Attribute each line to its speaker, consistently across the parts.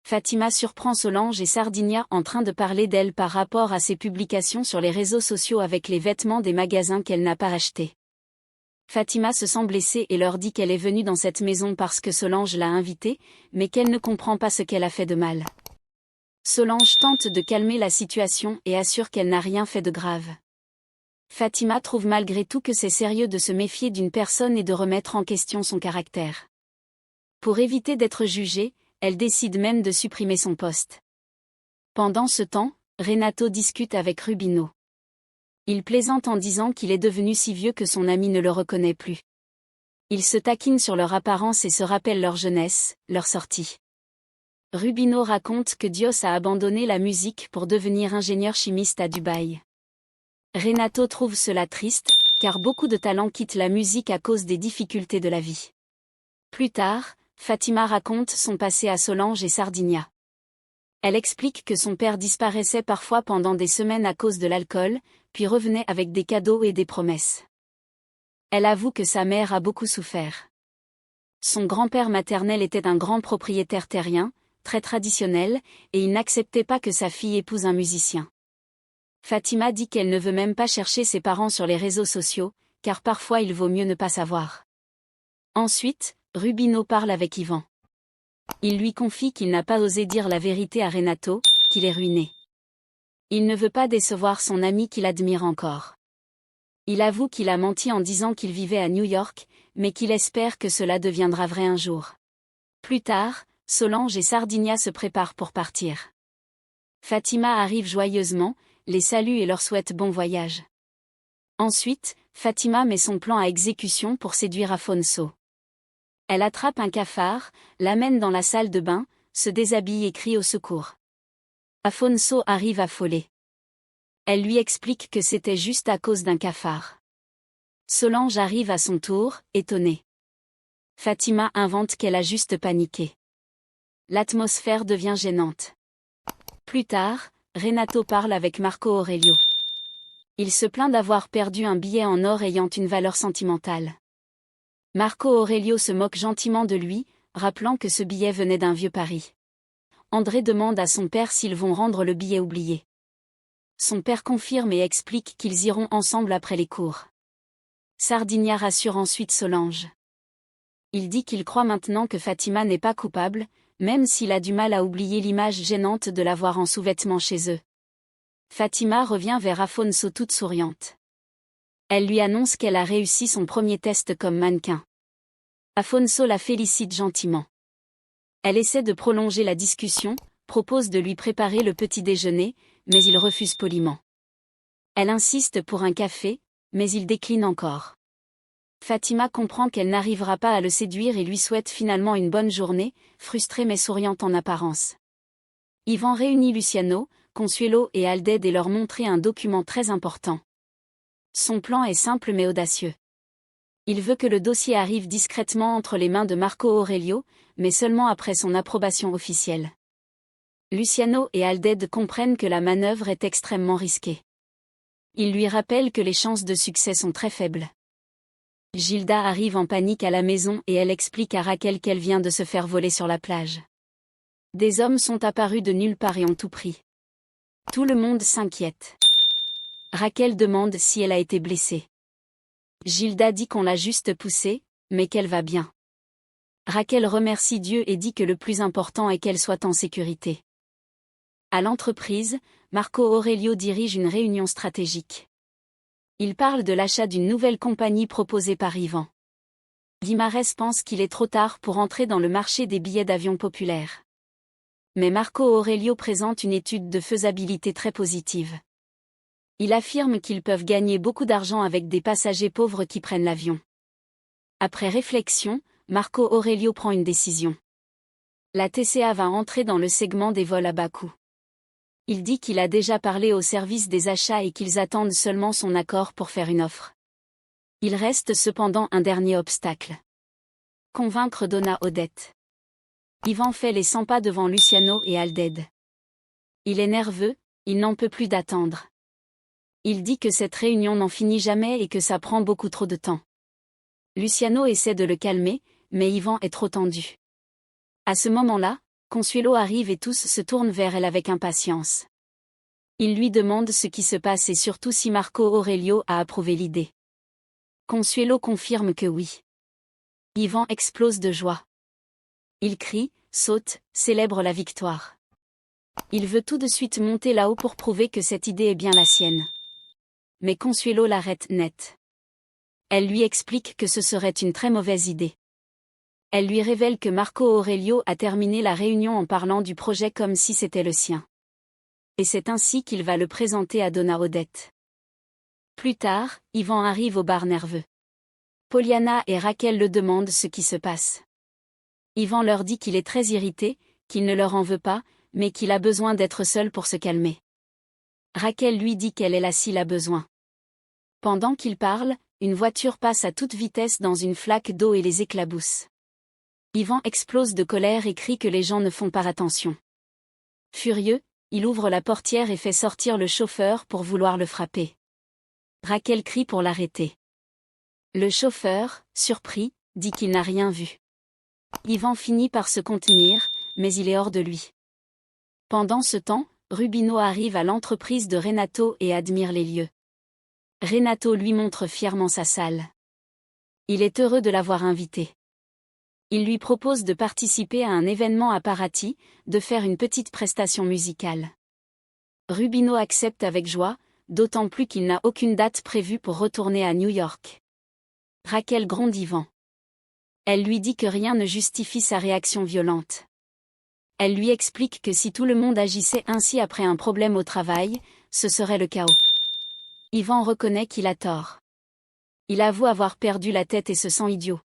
Speaker 1: Fatima surprend Solange et Sardinia en train de parler d'elle par rapport à ses publications sur les réseaux sociaux avec les vêtements des magasins qu'elle n'a pas achetés. Fatima se sent blessée et leur dit qu'elle est venue dans cette maison parce que Solange l'a invitée, mais qu'elle ne comprend pas ce qu'elle a fait de mal. Solange tente de calmer la situation et assure qu'elle n'a rien fait de grave. Fatima trouve malgré tout que c'est sérieux de se méfier d'une personne et de remettre en question son caractère. Pour éviter d'être jugée, elle décide même de supprimer son poste. Pendant ce temps, Renato discute avec Rubino. Il plaisante en disant qu'il est devenu si vieux que son ami ne le reconnaît plus. Ils se taquinent sur leur apparence et se rappellent leur jeunesse, leur sortie. Rubino raconte que Dios a abandonné la musique pour devenir ingénieur chimiste à Dubaï. Renato trouve cela triste, car beaucoup de talents quittent la musique à cause des difficultés de la vie. Plus tard, Fatima raconte son passé à Solange et Sardinia. Elle explique que son père disparaissait parfois pendant des semaines à cause de l'alcool, puis revenait avec des cadeaux et des promesses. Elle avoue que sa mère a beaucoup souffert. Son grand-père maternel était un grand propriétaire terrien, très traditionnel, et il n'acceptait pas que sa fille épouse un musicien. Fatima dit qu'elle ne veut même pas chercher ses parents sur les réseaux sociaux, car parfois il vaut mieux ne pas savoir. Ensuite, Rubino parle avec Yvan. Il lui confie qu'il n'a pas osé dire la vérité à Renato, qu'il est ruiné. Il ne veut pas décevoir son ami qu'il admire encore. Il avoue qu'il a menti en disant qu'il vivait à New York, mais qu'il espère que cela deviendra vrai un jour. Plus tard, Solange et Sardinia se préparent pour partir. Fatima arrive joyeusement, les salue et leur souhaite bon voyage. Ensuite, Fatima met son plan à exécution pour séduire Afonso. Elle attrape un cafard, l'amène dans la salle de bain, se déshabille et crie au secours. Afonso arrive affolé. Elle lui explique que c'était juste à cause d'un cafard. Solange arrive à son tour, étonnée. Fatima invente qu'elle a juste paniqué. L'atmosphère devient gênante. Plus tard, Renato parle avec Marco Aurelio. Il se plaint d'avoir perdu un billet en or ayant une valeur sentimentale. Marco Aurelio se moque gentiment de lui, rappelant que ce billet venait d'un vieux pari. André demande à son père s'ils vont rendre le billet oublié. Son père confirme et explique qu'ils iront ensemble après les cours. Sardinia rassure ensuite Solange. Il dit qu'il croit maintenant que Fatima n'est pas coupable, même s'il a du mal à oublier l'image gênante de la voir en sous-vêtements chez eux. Fatima revient vers Afonso toute souriante. Elle lui annonce qu'elle a réussi son premier test comme mannequin. Afonso la félicite gentiment. Elle essaie de prolonger la discussion, propose de lui préparer le petit déjeuner, mais il refuse poliment. Elle insiste pour un café, mais il décline encore. Fatima comprend qu'elle n'arrivera pas à le séduire et lui souhaite finalement une bonne journée, frustrée mais souriante en apparence. Yvan réunit Luciano, Consuelo et Alded et leur montrer un document très important. Son plan est simple mais audacieux. Il veut que le dossier arrive discrètement entre les mains de Marco Aurelio, mais seulement après son approbation officielle. Luciano et Alded comprennent que la manœuvre est extrêmement risquée. Ils lui rappellent que les chances de succès sont très faibles. Gilda arrive en panique à la maison et elle explique à Raquel qu'elle vient de se faire voler sur la plage. Des hommes sont apparus de nulle part et ont tout pris. Tout le monde s'inquiète. Raquel demande si elle a été blessée. Gilda dit qu'on l'a juste poussée, mais qu'elle va bien. Raquel remercie Dieu et dit que le plus important est qu'elle soit en sécurité. À l'entreprise, Marco Aurelio dirige une réunion stratégique. Il parle de l'achat d'une nouvelle compagnie proposée par Yvan. Guimarães pense qu'il est trop tard pour entrer dans le marché des billets d'avion populaires. Mais Marco Aurelio présente une étude de faisabilité très positive. Il affirme qu'ils peuvent gagner beaucoup d'argent avec des passagers pauvres qui prennent l'avion. Après réflexion, Marco Aurelio prend une décision. La TCA va entrer dans le segment des vols à bas coût. Il dit qu'il a déjà parlé au service des achats et qu'ils attendent seulement son accord pour faire une offre. Il reste cependant un dernier obstacle. Convaincre Donna Odette. Yvan fait les 100 pas devant Luciano et Alded. Il est nerveux, il n'en peut plus d'attendre. Il dit que cette réunion n'en finit jamais et que ça prend beaucoup trop de temps. Luciano essaie de le calmer, mais Yvan est trop tendu. À ce moment-là, Consuelo arrive et tous se tournent vers elle avec impatience. Ils lui demandent ce qui se passe et surtout si Marco Aurelio a approuvé l'idée. Consuelo confirme que oui. Ivan explose de joie. Il crie, saute, célèbre la victoire. Il veut tout de suite monter là-haut pour prouver que cette idée est bien la sienne. Mais Consuelo l'arrête net. Elle lui explique que ce serait une très mauvaise idée. Elle lui révèle que Marco Aurelio a terminé la réunion en parlant du projet comme si c'était le sien. Et c'est ainsi qu'il va le présenter à Donna Odette. Plus tard, Ivan arrive au bar nerveux. Poliana et Raquel le demandent ce qui se passe. Ivan leur dit qu'il est très irrité, qu'il ne leur en veut pas, mais qu'il a besoin d'être seul pour se calmer. Raquel lui dit qu'elle est là s'il a besoin. Pendant qu'il parle, une voiture passe à toute vitesse dans une flaque d'eau et les éclabousse. Ivan explose de colère et crie que les gens ne font pas attention. Furieux, il ouvre la portière et fait sortir le chauffeur pour vouloir le frapper. Raquel crie pour l'arrêter. Le chauffeur, surpris, dit qu'il n'a rien vu. Ivan finit par se contenir, mais il est hors de lui. Pendant ce temps, Rubino arrive à l'entreprise de Renato et admire les lieux. Renato lui montre fièrement sa salle. Il est heureux de l'avoir invité. Il lui propose de participer à un événement à Paraty, de faire une petite prestation musicale. Rubino accepte avec joie, d'autant plus qu'il n'a aucune date prévue pour retourner à New York. Raquel gronde Ivan. Elle lui dit que rien ne justifie sa réaction violente. Elle lui explique que si tout le monde agissait ainsi après un problème au travail, ce serait le chaos. Ivan reconnaît qu'il a tort. Il avoue avoir perdu la tête et se sent idiot.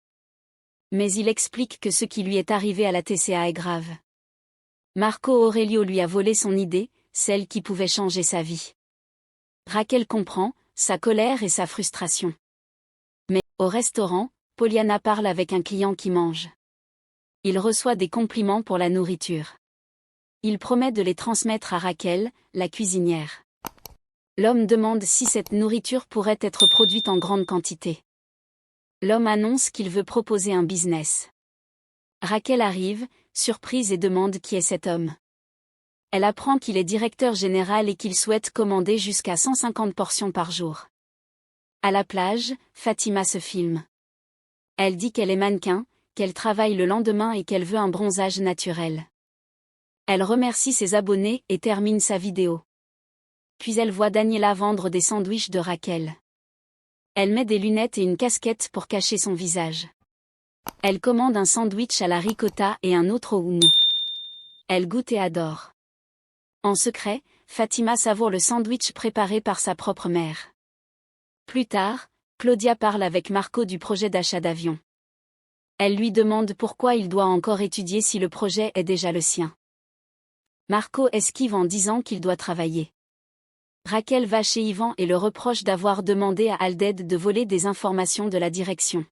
Speaker 1: Mais il explique que ce qui lui est arrivé à la TCA est grave. Marco Aurelio lui a volé son idée, celle qui pouvait changer sa vie. Raquel comprend, sa colère et sa frustration. Mais, au restaurant, Poliana parle avec un client qui mange. Il reçoit des compliments pour la nourriture. Il promet de les transmettre à Raquel, la cuisinière. L'homme demande si cette nourriture pourrait être produite en grande quantité. L'homme annonce qu'il veut proposer un business. Raquel arrive, surprise et demande qui est cet homme. Elle apprend qu'il est directeur général et qu'il souhaite commander jusqu'à 150 portions par jour. À la plage, Fatima se filme. Elle dit qu'elle est mannequin, qu'elle travaille le lendemain et qu'elle veut un bronzage naturel. Elle remercie ses abonnés et termine sa vidéo. Puis elle voit Daniela vendre des sandwichs de Raquel. Elle met des lunettes et une casquette pour cacher son visage. Elle commande un sandwich à la ricotta et un autre au houmous. Elle goûte et adore. En secret, Fatima savoure le sandwich préparé par sa propre mère. Plus tard, Claudia parle avec Marco du projet d'achat d'avion. Elle lui demande pourquoi il doit encore étudier si le projet est déjà le sien. Marco esquive en disant qu'il doit travailler. Raquel va chez Ivan et le reproche d'avoir demandé à Alded de voler des informations de la direction.